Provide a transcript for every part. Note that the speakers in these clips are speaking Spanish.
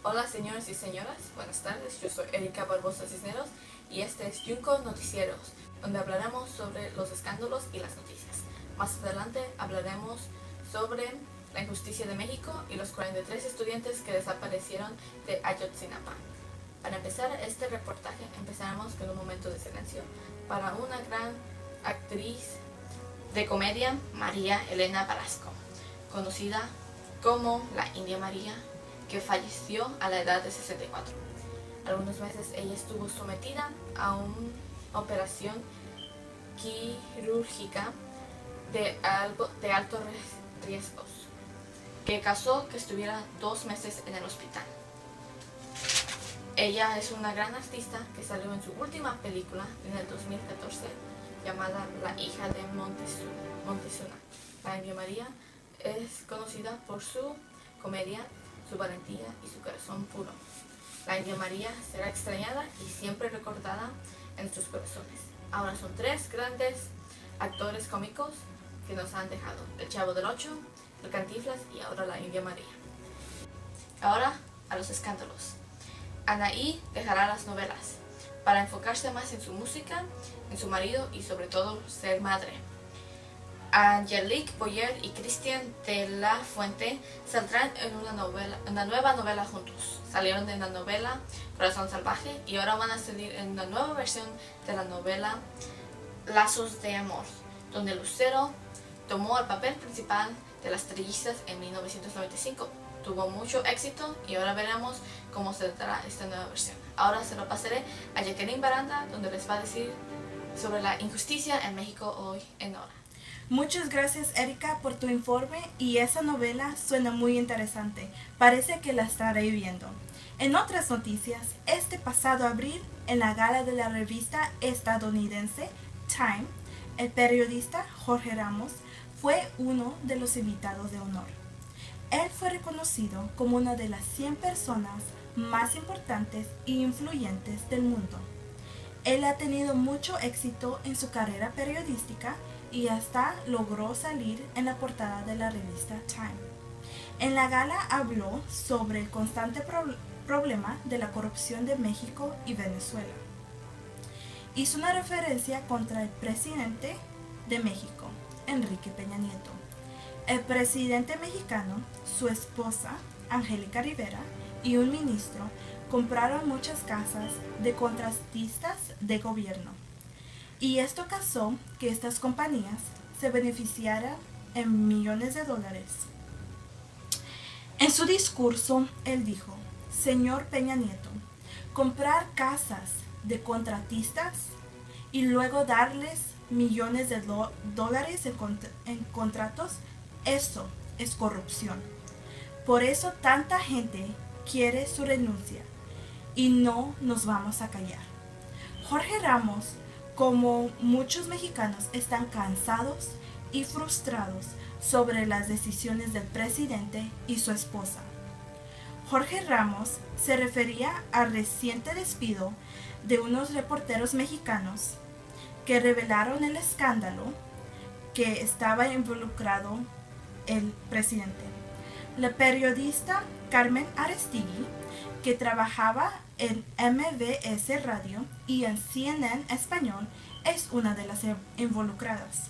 Hola señores y señoras, buenas tardes, yo soy Erika Barbosa Cisneros y este es Junco Noticieros, donde hablaremos sobre los escándalos y las noticias. Más adelante hablaremos sobre la injusticia de México y los 43 estudiantes que desaparecieron de Ayotzinapa. Para empezar este reportaje empezaremos con un momento de silencio para una gran actriz de comedia, María Elena Velasco, conocida como la India María, que falleció a la edad de 64. Algunos meses ella estuvo sometida a una operación quirúrgica de altos riesgos, que causó que estuviera 2 meses en el hospital. Ella es una gran artista que salió en su última película en el 2014 llamada La hija de Montezuma. La India María es conocida por su comedia, su valentía y su corazón puro. La India María será extrañada y siempre recordada en nuestros corazones. Ahora son 3 grandes actores cómicos que nos han dejado: El Chavo del Ocho, el Cantinflas y ahora la India María. Ahora a los escándalos. Anaí dejará las novelas para enfocarse más en su música, en su marido y sobre todo ser madre. Angelique Boyer y Cristian de la Fuente saldrán en una nueva novela juntos. Salieron de la novela Corazón Salvaje y ahora van a salir en una nueva versión de la novela Lazos de Amor, donde Lucero tomó el papel principal de las trillizas en 1995. Tuvo mucho éxito y ahora veremos cómo se tratará esta nueva versión. Ahora se lo pasaré a Jacqueline Baranda, donde les va a decir sobre la injusticia en México hoy en hora. Muchas gracias, Erika, por tu informe, y esa novela suena muy interesante. Parece que la estaré viendo. En otras noticias, este pasado abril, en la gala de la revista estadounidense Time, el periodista Jorge Ramos fue uno de los invitados de honor. Él fue reconocido como una de las 100 personas más importantes e influyentes del mundo. Él ha tenido mucho éxito en su carrera periodística y hasta logró salir en la portada de la revista Time. En la gala habló sobre el constante problema de la corrupción de México y Venezuela. Hizo una referencia contra el presidente de México, Enrique Peña Nieto. El presidente mexicano, su esposa, Angélica Rivera, y un ministro compraron muchas casas de contratistas de gobierno. Y esto causó que estas compañías se beneficiaran en millones de dólares. En su discurso, él dijo: Señor Peña Nieto, comprar casas de contratistas y luego darles millones de dólares en contratos, eso es corrupción. Por eso tanta gente quiere su renuncia y no nos vamos a callar. Jorge Ramos, como muchos mexicanos, están cansados y frustrados sobre las decisiones del presidente y su esposa. Jorge Ramos se refería al reciente despido de unos reporteros mexicanos que revelaron el escándalo que estaba involucrado el presidente. La periodista Carmen Aristegui, que trabajaba en MBS Radio y en CNN Español, es una de las involucradas.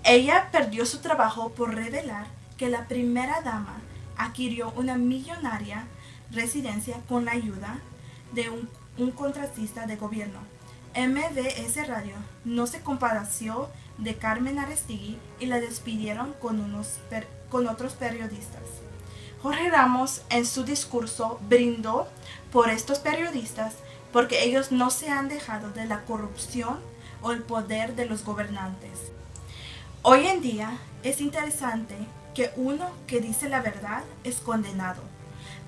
Ella perdió su trabajo por revelar que la primera dama adquirió una millonaria residencia con la ayuda de un contratista de gobierno. MBS Radio no se compadeció de Carmen Aristegui y la despidieron con otros periodistas. Jorge Ramos en su discurso brindó por estos periodistas porque ellos no se han dejado de la corrupción o el poder de los gobernantes. Hoy en día es interesante que uno que dice la verdad es condenado,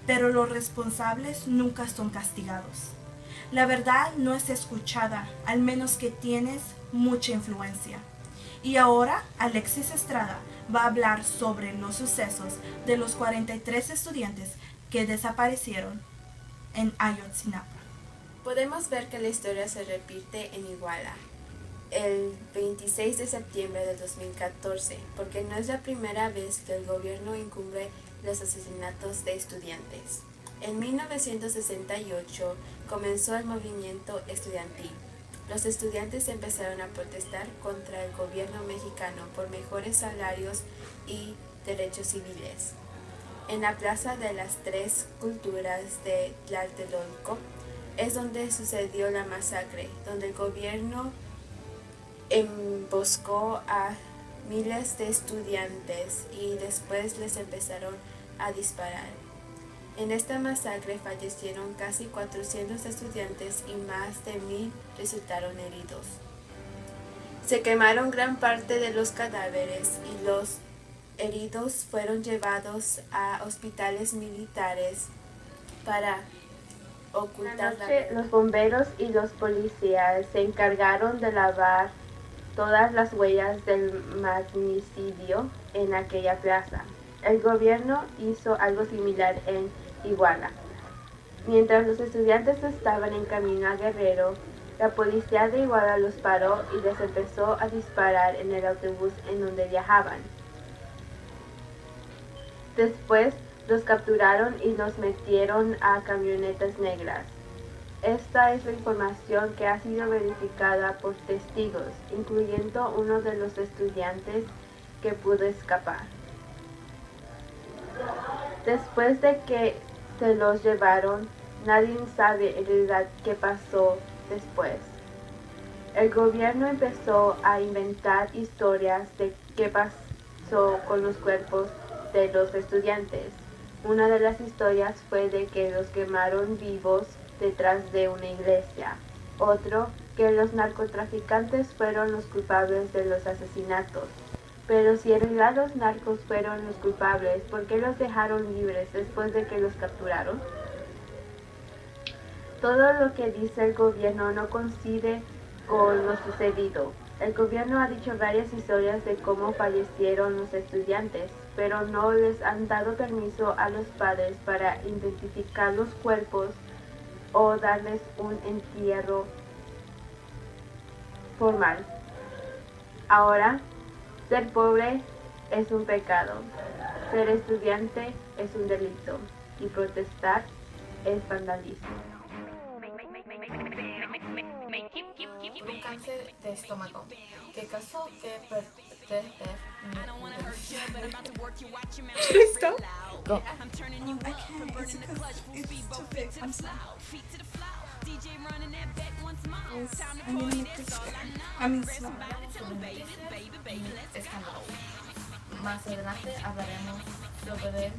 pero los responsables nunca son castigados. La verdad no es escuchada, al menos que tienes mucha influencia. Y ahora Alexis Estrada va a hablar sobre los sucesos de los 43 estudiantes que desaparecieron en Ayotzinapa. Podemos ver que la historia se repite en Iguala, el 26 de septiembre de 2014, porque no es la primera vez que el gobierno encubre los asesinatos de estudiantes. En 1968 comenzó el movimiento estudiantil. Los estudiantes empezaron a protestar contra el gobierno mexicano por mejores salarios y derechos civiles. En la Plaza de las Tres Culturas de Tlatelolco es donde sucedió la masacre, donde el gobierno emboscó a miles de estudiantes y después les empezaron a disparar. En esta masacre fallecieron casi 400 estudiantes y más de 1000 resultaron heridos. Se quemaron gran parte de los cadáveres y los heridos fueron llevados a hospitales militares para ocultar la guerra. Los bomberos y los policías se encargaron de lavar todas las huellas del magnicidio en aquella plaza. El gobierno hizo algo similar en Iguala. Mientras los estudiantes estaban en camino a Guerrero, la policía de Iguala los paró y les empezó a disparar en el autobús en donde viajaban. Después los capturaron y los metieron a camionetas negras. Esta es la información que ha sido verificada por testigos, incluyendo uno de los estudiantes que pudo escapar. Después de que se los llevaron, nadie sabe en realidad qué pasó después. El gobierno empezó a inventar historias de qué pasó con los cuerpos de los estudiantes. Una de las historias fue de que los quemaron vivos detrás de una iglesia. Otro, que los narcotraficantes fueron los culpables de los asesinatos. Pero si en realidad los narcos fueron los culpables, ¿por qué los dejaron libres después de que los capturaron? Todo lo que dice el gobierno no coincide con lo sucedido. El gobierno ha dicho varias historias de cómo fallecieron los estudiantes, pero no les han dado permiso a los padres para identificar los cuerpos o darles un entierro formal. Ahora, ser pobre es un pecado, ser estudiante es un delito y protestar es vandalismo. Un cáncer de estómago que causó que Stop. Go. I can't. It's because it's too big. I'm sorry. Yes, I'm gonna make this small. Escándalo. Más adelante hablaremos sobre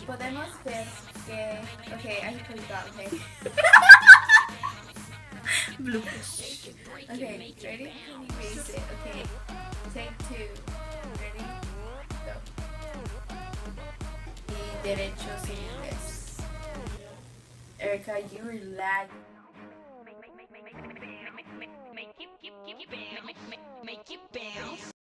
Podemos ver que... Okay, I put it down, okay? Bloopers. Okay, ready? Erase it, okay. Take 2. Ready? Go. Y derechos civiles. Erica, you were lagging.